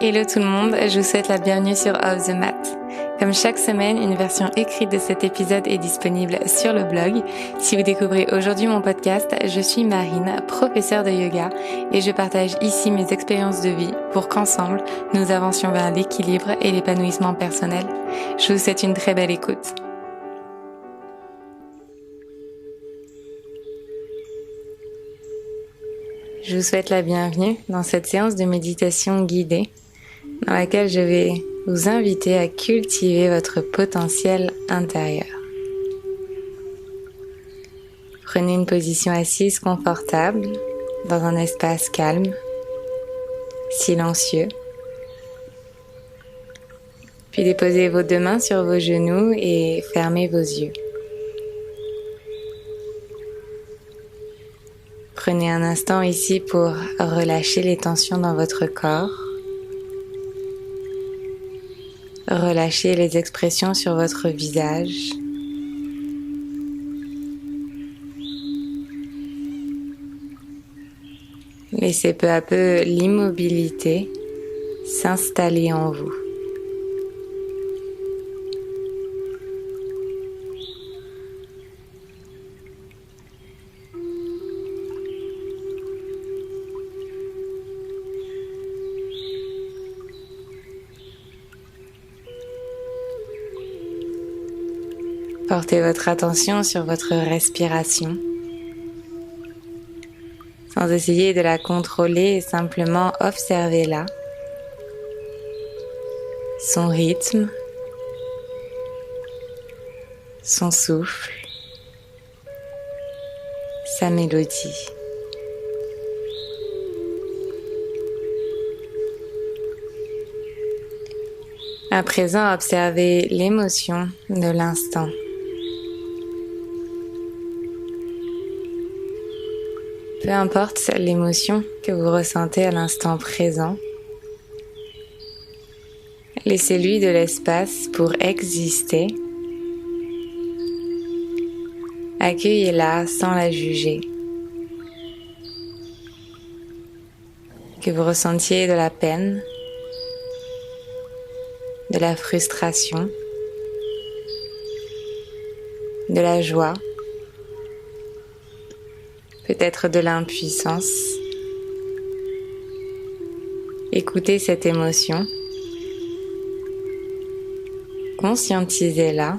Hello tout le monde, je vous souhaite la bienvenue sur Off the Mat. Comme chaque semaine, une version écrite de cet épisode est disponible sur le blog. Si vous découvrez aujourd'hui mon podcast, je suis Marine, professeure de yoga, et je partage ici mes expériences de vie pour qu'ensemble, nous avancions vers l'équilibre et l'épanouissement personnel. Je vous souhaite une très belle écoute. Je vous souhaite la bienvenue dans cette séance de méditation guidée dans laquelle je vais vous inviter à cultiver votre potentiel intérieur. Prenez une position assise confortable dans un espace calme, silencieux. Puis déposez vos deux mains sur vos genoux et fermez vos yeux. Prenez un instant ici pour relâcher les tensions dans votre corps. Relâchez les expressions sur votre visage. Laissez peu à peu l'immobilité s'installer en vous. Portez votre attention sur votre respiration, sans essayer de la contrôler, simplement observez-la, son rythme, son souffle, sa mélodie. À présent, observez l'émotion de l'instant. Peu importe l'émotion que vous ressentez à l'instant présent, laissez-lui de l'espace pour exister. Accueillez-la sans la juger. Que vous ressentiez de la peine, de la frustration, de la joie, peut-être de l'impuissance. Écoutez cette émotion, conscientisez-la,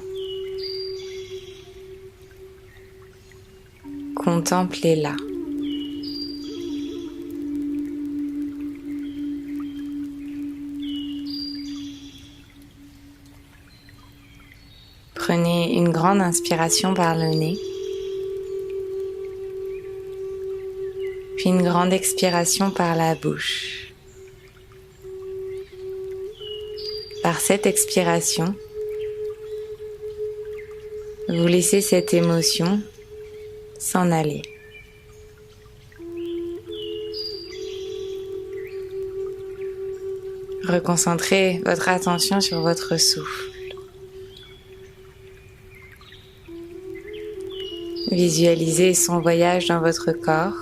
contemplez-la. Prenez une grande inspiration par le nez, puis une grande expiration par la bouche. Par cette expiration, vous laissez cette émotion s'en aller. Reconcentrez votre attention sur votre souffle. Visualisez son voyage dans votre corps,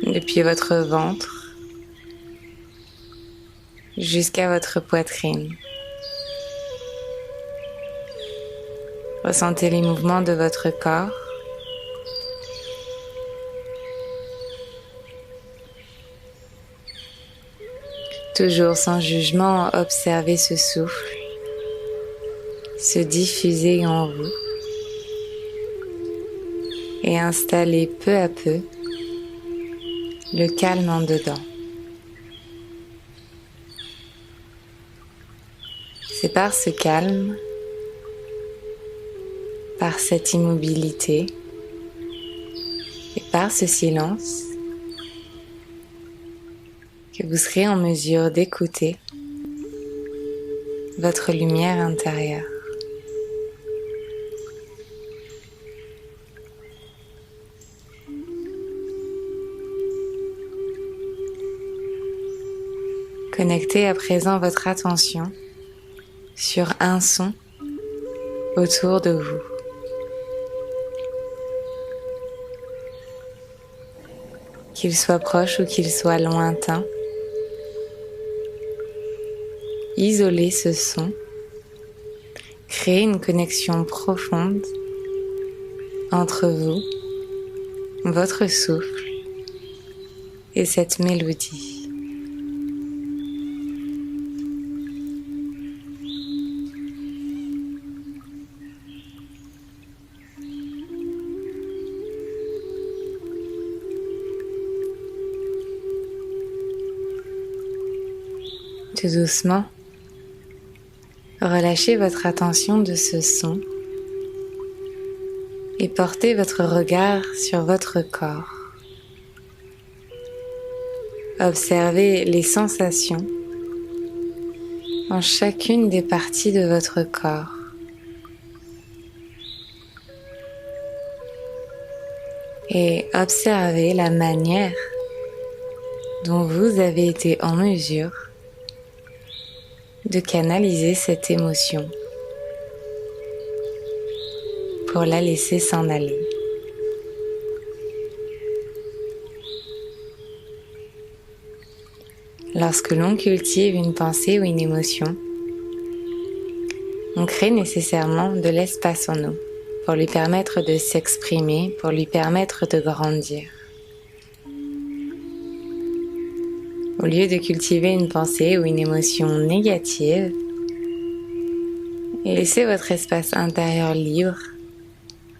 depuis votre ventre jusqu'à votre poitrine. Ressentez les mouvements de votre corps. Toujours sans jugement, observez ce souffle se diffuser en vous et installer peu à peu le calme en dedans. C'est par ce calme, par cette immobilité et par ce silence que vous serez en mesure d'écouter votre lumière intérieure. Connectez à présent votre attention sur un son autour de vous. Qu'il soit proche ou qu'il soit lointain, isoler ce son, créer une connexion profonde entre vous, votre souffle et cette mélodie. Tout doucement, relâchez votre attention de ce son et portez votre regard sur votre corps. Observez les sensations en chacune des parties de votre corps. Et observez la manière dont vous avez été en mesure de canaliser cette émotion pour la laisser s'en aller. Lorsque l'on cultive une pensée ou une émotion, on crée nécessairement de l'espace en nous pour lui permettre de s'exprimer, pour lui permettre de grandir. Au lieu de cultiver une pensée ou une émotion négative, laissez votre espace intérieur libre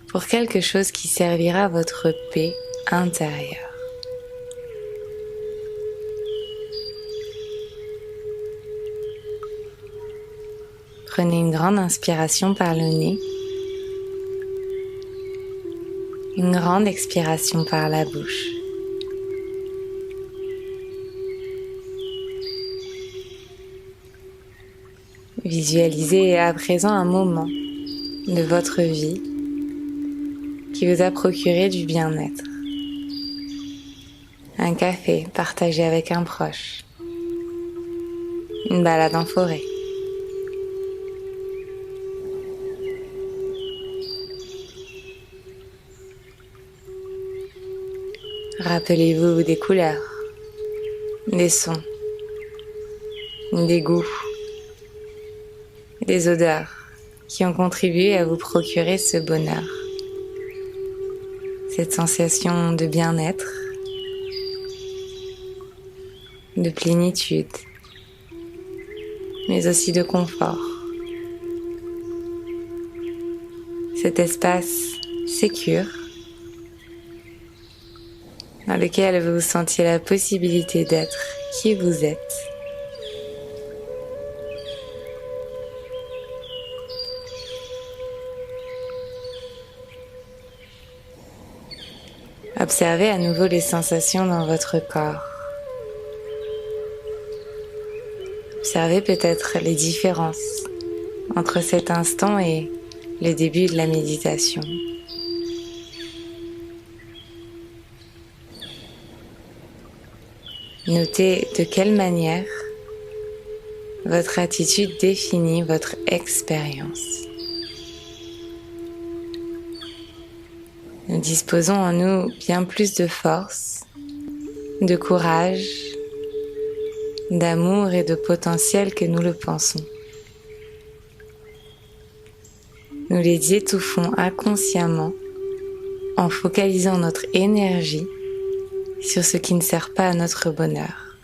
pour quelque chose qui servira votre paix intérieure. Prenez une grande inspiration par le nez, une grande expiration par la bouche. Visualisez à présent un moment de votre vie qui vous a procuré du bien-être. Un café partagé avec un proche, une balade en forêt. Rappelez-vous des couleurs, des sons, des goûts, des odeurs qui ont contribué à vous procurer ce bonheur, cette sensation de bien-être, de plénitude, mais aussi de confort. Cet espace sécure dans lequel vous sentiez la possibilité d'être qui vous êtes. Observez à nouveau les sensations dans votre corps. Observez peut-être les différences entre cet instant et le début de la méditation. Notez de quelle manière votre attitude définit votre expérience. Nous disposons en nous bien plus de force, de courage, d'amour et de potentiel que nous le pensons. Nous les étouffons inconsciemment en focalisant notre énergie sur ce qui ne sert pas à notre bonheur.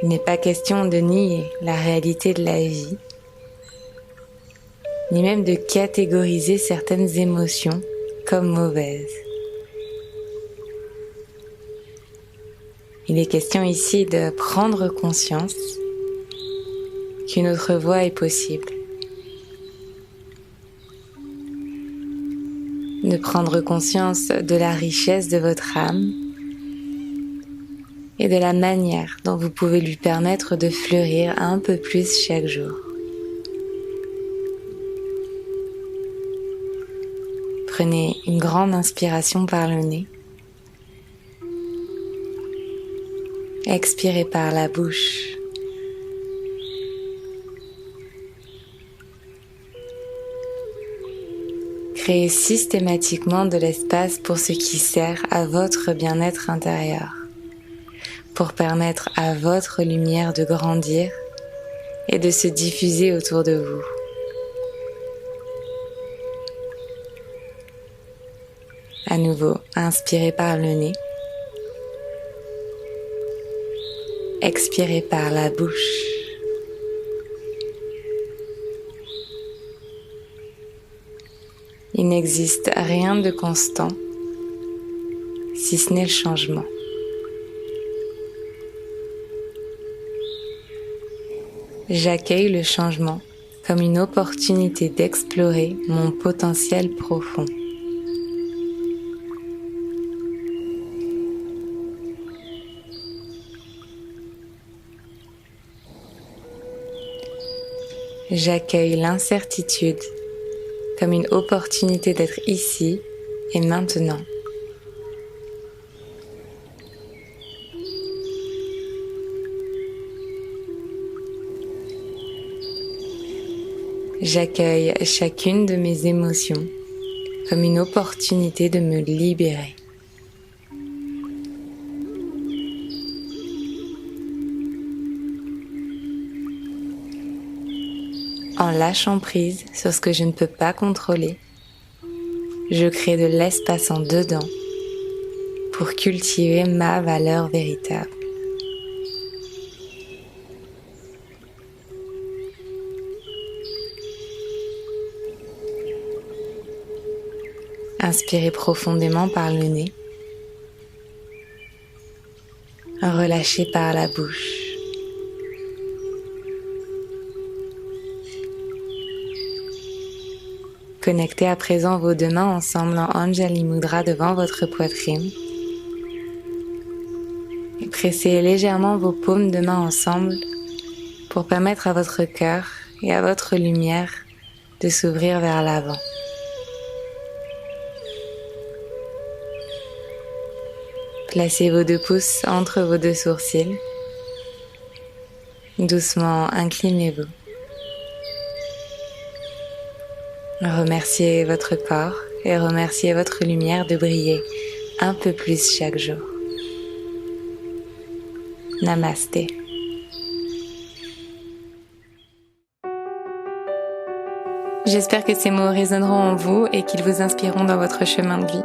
Il n'est pas question de nier la réalité de la vie, ni même de catégoriser certaines émotions comme mauvaises. Il est question ici de prendre conscience qu'une autre voie est possible, de prendre conscience de la richesse de votre âme et de la manière dont vous pouvez lui permettre de fleurir un peu plus chaque jour. Prenez une grande inspiration par le nez. Expirez par la bouche. Créez systématiquement de l'espace pour ce qui sert à votre bien-être intérieur, pour permettre à votre lumière de grandir et de se diffuser autour de vous. À nouveau, inspirez par le nez. Expirez par la bouche. Il n'existe rien de constant, si ce n'est le changement. J'accueille le changement comme une opportunité d'explorer mon potentiel profond. J'accueille l'incertitude comme une opportunité d'être ici et maintenant. J'accueille chacune de mes émotions comme une opportunité de me libérer. En lâchant prise sur ce que je ne peux pas contrôler, je crée de l'espace en dedans pour cultiver ma valeur véritable. Inspirez profondément par le nez, relâchez par la bouche. Connectez à présent vos deux mains ensemble en Anjali Mudra devant votre poitrine. Et pressez légèrement vos paumes de main ensemble pour permettre à votre cœur et à votre lumière de s'ouvrir vers l'avant. Placez vos deux pouces entre vos deux sourcils. Doucement, inclinez-vous. Remerciez votre corps et remerciez votre lumière de briller un peu plus chaque jour. Namasté. J'espère que ces mots résonneront en vous et qu'ils vous inspireront dans votre chemin de vie.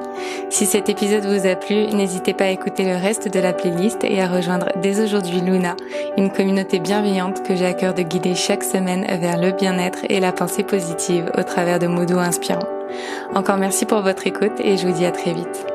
Si cet épisode vous a plu, n'hésitez pas à écouter le reste de la playlist et à rejoindre dès aujourd'hui Luna, une communauté bienveillante que j'ai à cœur de guider chaque semaine vers le bien-être et la pensée positive au travers de mots doux inspirants. Encore merci pour votre écoute et je vous dis à très vite.